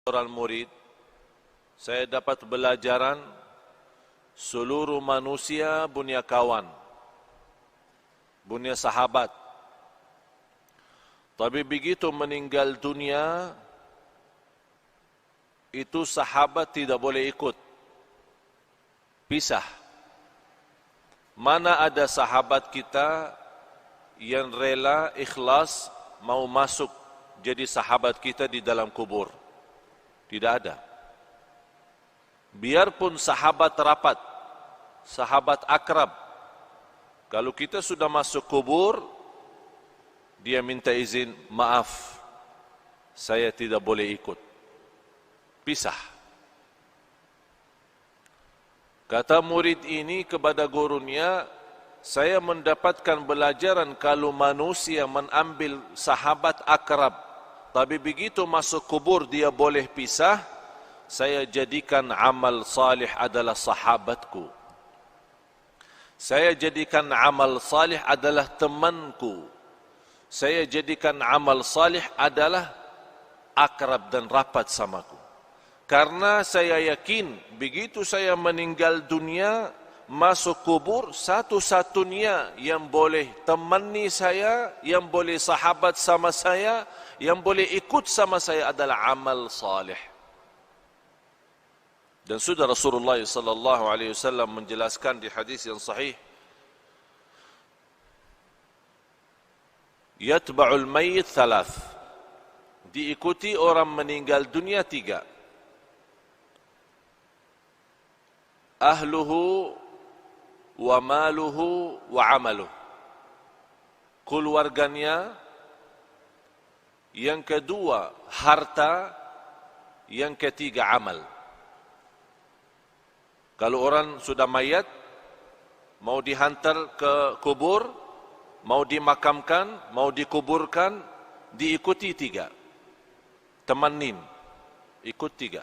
seorang murid, saya dapat belajaran seluruh manusia punya kawan, punya sahabat. Tapi begitu meninggal dunia, itu sahabat tidak boleh ikut, pisah. Mana ada sahabat kita yang rela, ikhlas, mau masuk jadi sahabat kita di dalam kubur? Tidak ada. Biarpun sahabat rapat, sahabat akrab, kalau kita sudah masuk kubur, dia minta izin, maaf, saya tidak boleh ikut. Pisah. Kata murid ini kepada gurunya, saya mendapatkan pelajaran kalau manusia mengambil sahabat akrab, tapi begitu masuk kubur dia boleh pisah, saya jadikan amal salih adalah sahabatku. Saya jadikan amal salih adalah temanku. Saya jadikan amal salih adalah akrab dan rapat samaku. Karena saya yakin begitu saya meninggal dunia, masuk kubur, satu-satunya yang boleh temani saya, yang boleh sahabat sama saya, yang boleh ikut sama saya adalah amal salih. Dan sudah Rasulullah sallallahu alaihi wasallam menjelaskan di hadis yang sahih, yatba'ul mayyit thalath, diikuti orang meninggal dunia 3. Ahluhu wa maluhu wa amaluh, keluarganya, yang kedua harta, yang ketiga amal. Kalau orang sudah mayat, mau dihantar ke kubur, mau dimakamkan, mau dikuburkan, diikuti 3. Temanin, ikut 3.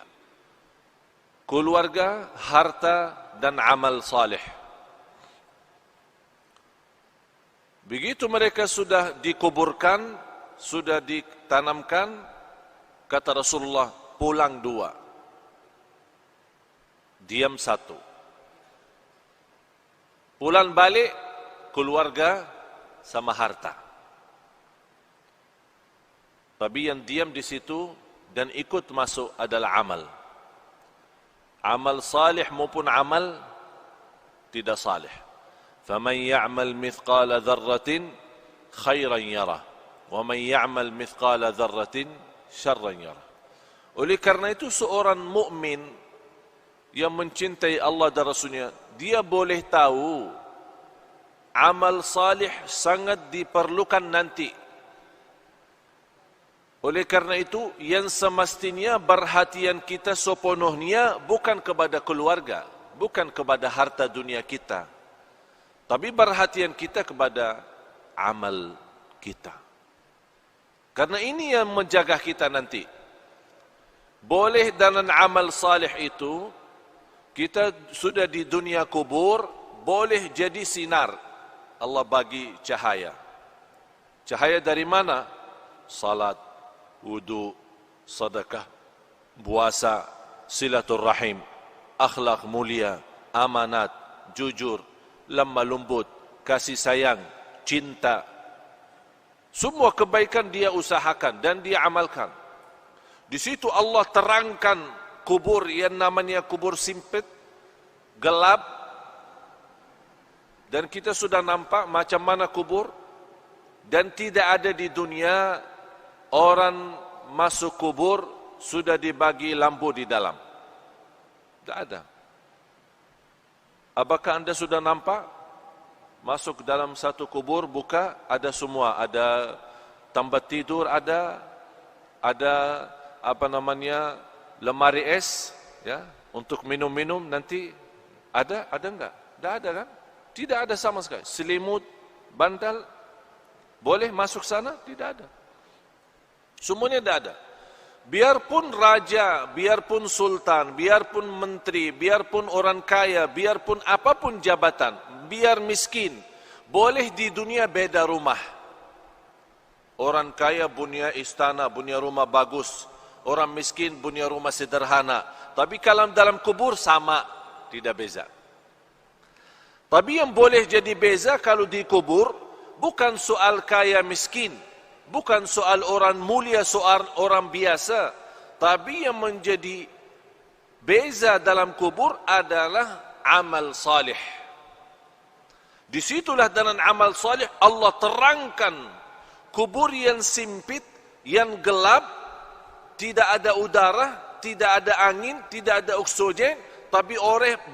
Keluarga, harta, dan amal salih. Begitu mereka sudah dikuburkan, sudah ditanamkan, kata Rasulullah, pulang 2, diam 1. Pulang balik, keluarga sama harta. Tapi yang diam di situ dan ikut masuk adalah amal. Amal salih maupun amal tidak salih. فَمَنْ يَعْمَلْ مِثْقَالَ ذَرَّةٍ خَيْرًا يَرَهُ وَمَنْ يَعْمَلْ مِثْقَالَ ذَرَّةٍ شَرًّا يَرَهُ. Oleh karena itu seorang mukmin yang mencintai Allah dan Rasulnya, dia boleh tahu amal salih sangat diperlukan nanti. Oleh karena itu, yang semestinya perhatian kita sepenuhnya bukan kepada keluarga, bukan kepada harta dunia kita, tapi perhatian kita kepada amal kita. Karena ini yang menjaga kita nanti. Boleh dengan amal salih itu, kita sudah di dunia kubur, boleh jadi sinar. Allah bagi cahaya. Cahaya dari mana? Salat, wudu, sedekah, puasa, silaturrahim, akhlak mulia, amanat, jujur, lemah lembut, kasih sayang, cinta. Semua kebaikan dia usahakan dan dia amalkan. Di situ Allah terangkan kubur yang namanya kubur sempit, gelap, dan kita sudah nampak macam mana kubur, dan tidak ada di dunia orang masuk kubur sudah dibagi lampu di dalam. Tidak ada. Apakah anda sudah nampak? Masuk dalam satu kubur, buka, ada semua. Ada tempat tidur, ada lemari es, ya, untuk minum-minum nanti. Ada enggak? Tidak ada kan? Tidak ada sama sekali. Selimut, bantal, boleh masuk sana? Tidak ada. Semuanya tidak ada. Biarpun raja, biarpun sultan, biarpun menteri, biarpun orang kaya, biarpun apapun jabatan, biar miskin, boleh di dunia beda rumah. Orang kaya punya istana, punya rumah bagus. Orang miskin punya rumah sederhana. Tapi kalau dalam kubur sama, tidak beza. Tapi yang boleh jadi beza kalau di kubur, bukan soal kaya miskin, bukan soal orang mulia, soal orang biasa. Tapi yang menjadi beza dalam kubur adalah amal salih. Disitulah dalam amal salih Allah terangkan kubur yang sempit, yang gelap, tidak ada udara, tidak ada angin, tidak ada oksigen, tapi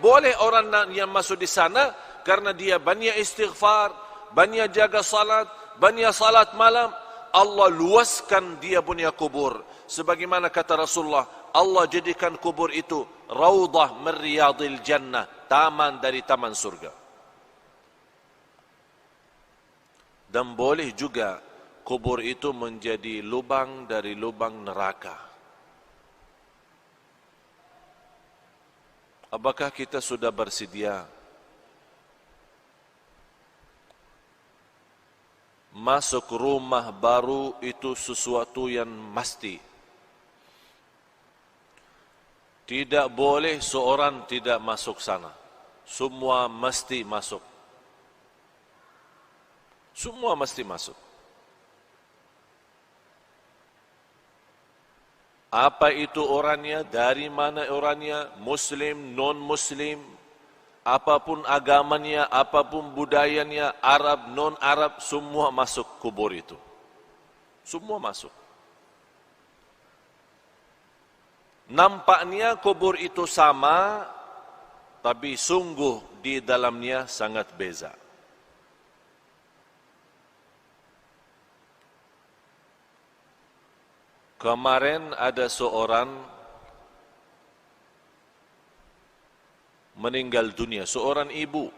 boleh orang yang masuk di sana karena dia banyak istighfar, banyak jaga salat, banyak salat malam. Allah luaskan dia punya kubur. Sebagaimana kata Rasulullah, Allah jadikan kubur itu raudhah min riyadil jannah, taman dari taman surga. Dan boleh juga kubur itu menjadi lubang dari lubang neraka. Apakah kita sudah bersedia masuk rumah baru itu sesuatu yang mesti? Tidak boleh seorang tidak masuk sana. Semua mesti masuk. Semua mesti masuk. Apa itu orangnya, dari mana orangnya, muslim, non-muslim, apapun agamanya, apapun budayanya, Arab, non-Arab, semua masuk kubur itu. Semua masuk. Nampaknya kubur itu sama, tapi sungguh di dalamnya sangat beza. Kemarin ada seorang meninggal dunia, seorang ibu.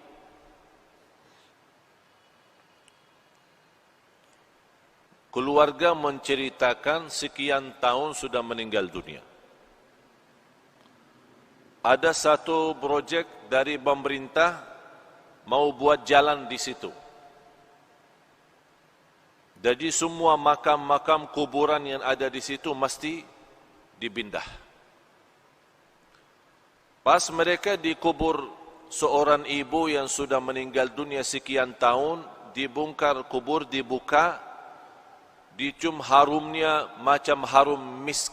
Keluarga menceritakan sekian tahun sudah meninggal dunia. Ada satu projek dari pemerintah mau buat jalan di situ. Jadi semua makam-makam kuburan yang ada di situ mesti dipindah. Pas mereka dikubur seorang ibu yang sudah meninggal dunia sekian tahun, dibongkar kubur, dibuka, dicium harumnya macam harum misk.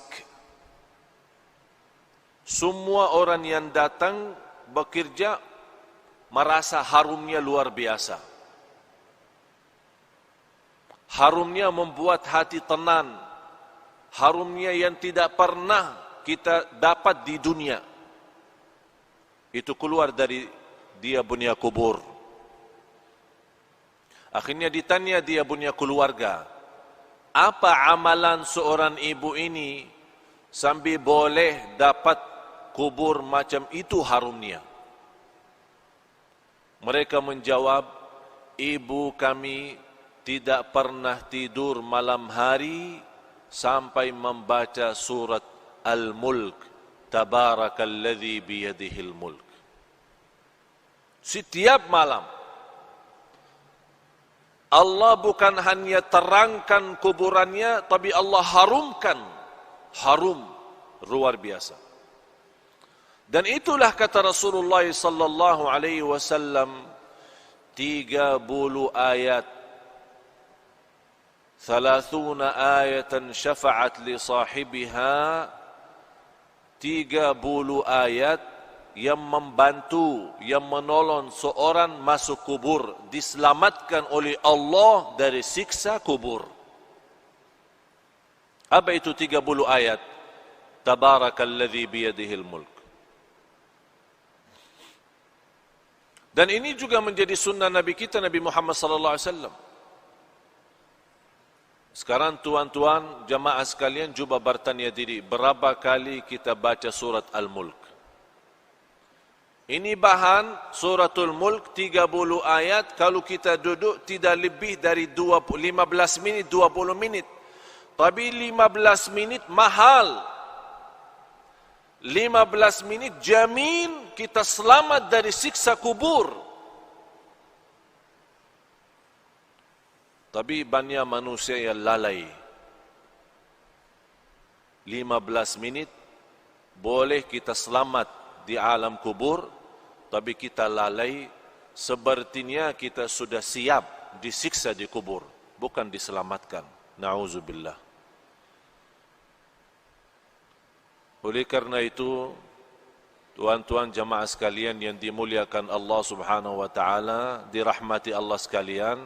Semua orang yang datang bekerja merasa harumnya luar biasa. Harumnya membuat hati tenang. Harumnya yang tidak pernah kita dapat di dunia. Itu keluar dari dia punya kubur. Akhirnya ditanya dia punya keluarga, apa amalan seorang ibu ini sambil boleh dapat kubur macam itu harumnya? Mereka menjawab, ibu kami tidak pernah tidur malam hari sampai membaca surat Al-Mulk, Tabarakalladzi biyadihil mulk. Setiap malam. Allah bukan hanya terangkan kuburannya, tapi Allah harumkan. Harum, luar biasa. Dan itulah kata Rasulullah sallallahu alaihi wasallam, 30 ayat, 30 ayatan syafa'at li sahibiha, 30 ayat yang membantu, yang menolong seorang masuk kubur, diselamatkan oleh Allah dari siksa kubur. Apa itu 30 ayat? Tabarakalladzi biyadihil mulk. Dan ini juga menjadi sunnah Nabi kita, Nabi Muhammad sallallahu alaihi wasallam. Sekarang tuan-tuan, jamaah sekalian, cuba bertanya diri, berapa kali kita baca surat Al-Mulk? Ini bahan suratul Mulk, 30 ayat, kalau kita duduk tidak lebih dari 15 menit, 20 menit. Tapi 15 menit mahal. 15 menit jamin kita selamat dari siksa kubur. Tapi banyak manusia yang lalai. 15 minit, boleh kita selamat di alam kubur, tapi kita lalai, sepertinya kita sudah siap disiksa di kubur, bukan diselamatkan. Na'udzubillah. Oleh karena itu, tuan-tuan jamaah sekalian yang dimuliakan Allah Subhanahu wa taala, dirahmati Allah sekalian,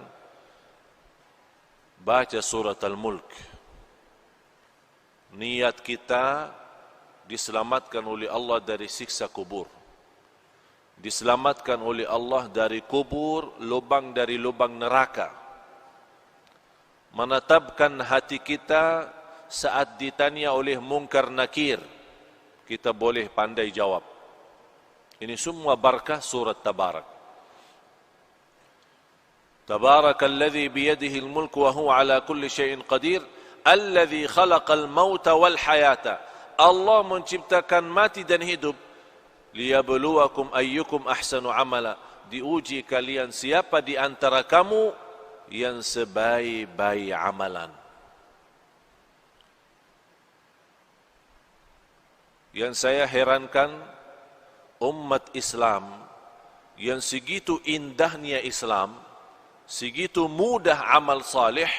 baca surat Al-Mulk. Niat kita diselamatkan oleh Allah dari siksa kubur. Diselamatkan oleh Allah dari kubur, lubang dari lubang neraka. Menetapkan hati kita saat ditanya oleh mungkar nakir, kita boleh pandai jawab. Ini semua barakah surat Tabarak. Tabarakalladzi biyadihi al-mulk wa huwa ala kulli syai'in qadir, alladzi khalaqal mauta wal hayata. Allah menciptakan mati dan hidup, liyabluwakum ayyukum ahsanu amala. Diuji kalian siapa di antara kamu yang sebaik-baik amalan. Yang saya herankan, umat Islam yang segitu indahnya Islam, segitu mudah amal salih,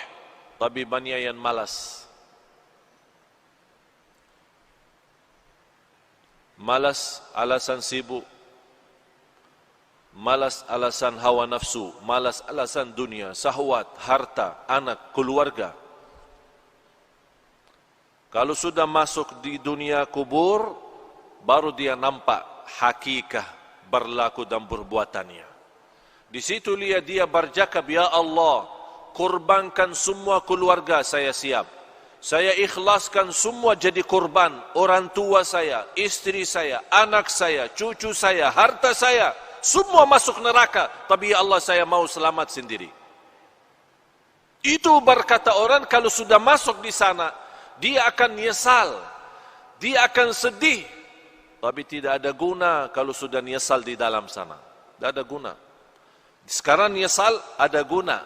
tapi banyak yang malas. Malas alasan sibuk, malas alasan hawa nafsu, malas alasan dunia, syahwat, harta, anak, keluarga. Kalau sudah masuk di dunia kubur, baru dia nampak hakikat berlaku dan perbuatannya. Di situ dia bercakap, ya Allah, kurbankan semua keluarga saya siap. Saya ikhlaskan semua jadi kurban. Orang tua saya, istri saya, anak saya, cucu saya, harta saya, semua masuk neraka. Tapi ya Allah, saya mau selamat sendiri. Itu berkata orang kalau sudah masuk di sana, dia akan nyesal, dia akan sedih. Tapi tidak ada guna kalau sudah nyesal di dalam sana. Tidak ada guna. Sekarang nyesal ada guna.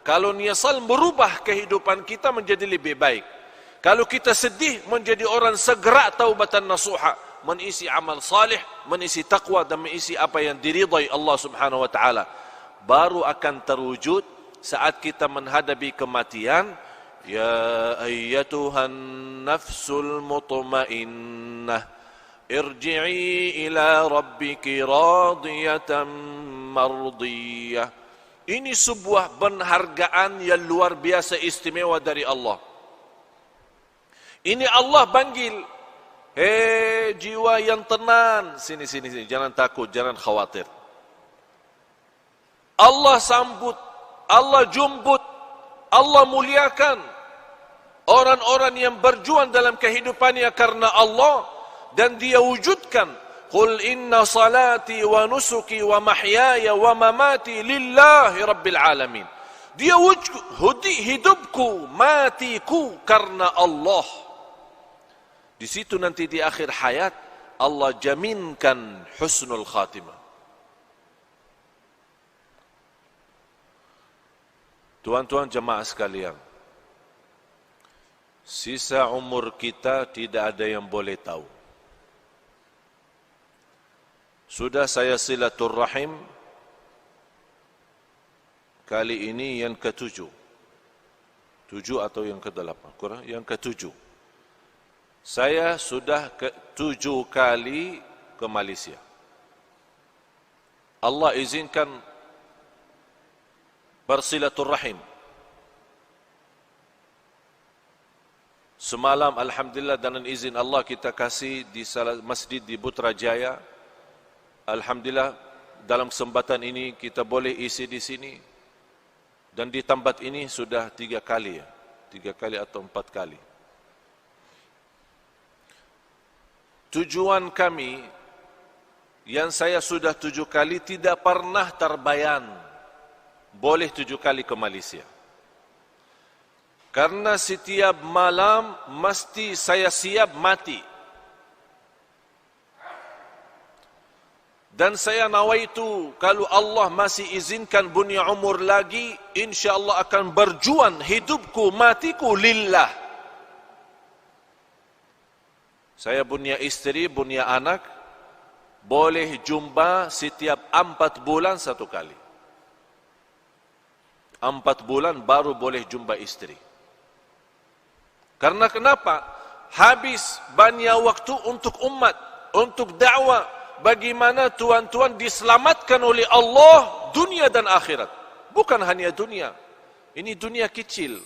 Kalau nyesal merubah kehidupan kita menjadi lebih baik. Kalau kita sedih menjadi orang segera taubatan nasuha, mengisi amal salih, mengisi taqwa dan mengisi apa yang diridai Allah Subhanahu wa taala. Baru akan terwujud saat kita menghadapi kematian. Ya ayyatuhan nafsul mutmainnah, irji'i ila rabbiki radiyatan mardiyah. Ini sebuah penghargaan yang luar biasa istimewa dari Allah. Ini Allah panggil, hei jiwa yang tenang, sini, jangan takut, jangan khawatir. Allah sambut, Allah jemput, Allah muliakan orang-orang yang berjuang dalam kehidupannya karena Allah, dan dia wujudkan, qul inna salati wa nusuki wa mahyaya wa mamati lillahi rabbil alamin. Dia wujud hidupku, matiku karena Allah. Di situ nanti di akhir hayat Allah jaminkan husnul khatimah. Tuan-tuan jemaah sekalian, sisa umur kita tidak ada yang boleh tahu. Sudah saya silaturrahim kali ini yang ke-7. 7 atau yang ke-8? Kurang, yang ke-7. Saya sudah ke-7 kali ke Malaysia. Allah izinkan bersilaturrahim. Semalam alhamdulillah dengan izin Allah kita kasih di salah masjid di Putrajaya. Alhamdulillah dalam kesempatan ini kita boleh isi di sini. Dan di tempat ini sudah 3 kali ya. 3 kali atau 4 kali. Tujuan kami yang saya sudah 7 kali tidak pernah terbayang boleh 7 kali ke Malaysia. Karena setiap malam mesti saya siap mati. Dan saya nawaitu kalau Allah masih izinkan punya umur lagi, insyaAllah akan berjuang hidupku, matiku lillah. Saya punya istri, punya anak, boleh jumpa setiap 4 bulan 1 kali. 4 bulan baru boleh jumpa istri. Karena kenapa? Habis banyak waktu untuk umat, untuk dakwah. Bagaimana tuan-tuan diselamatkan oleh Allah dunia dan akhirat. Bukan hanya dunia. Ini dunia kecil.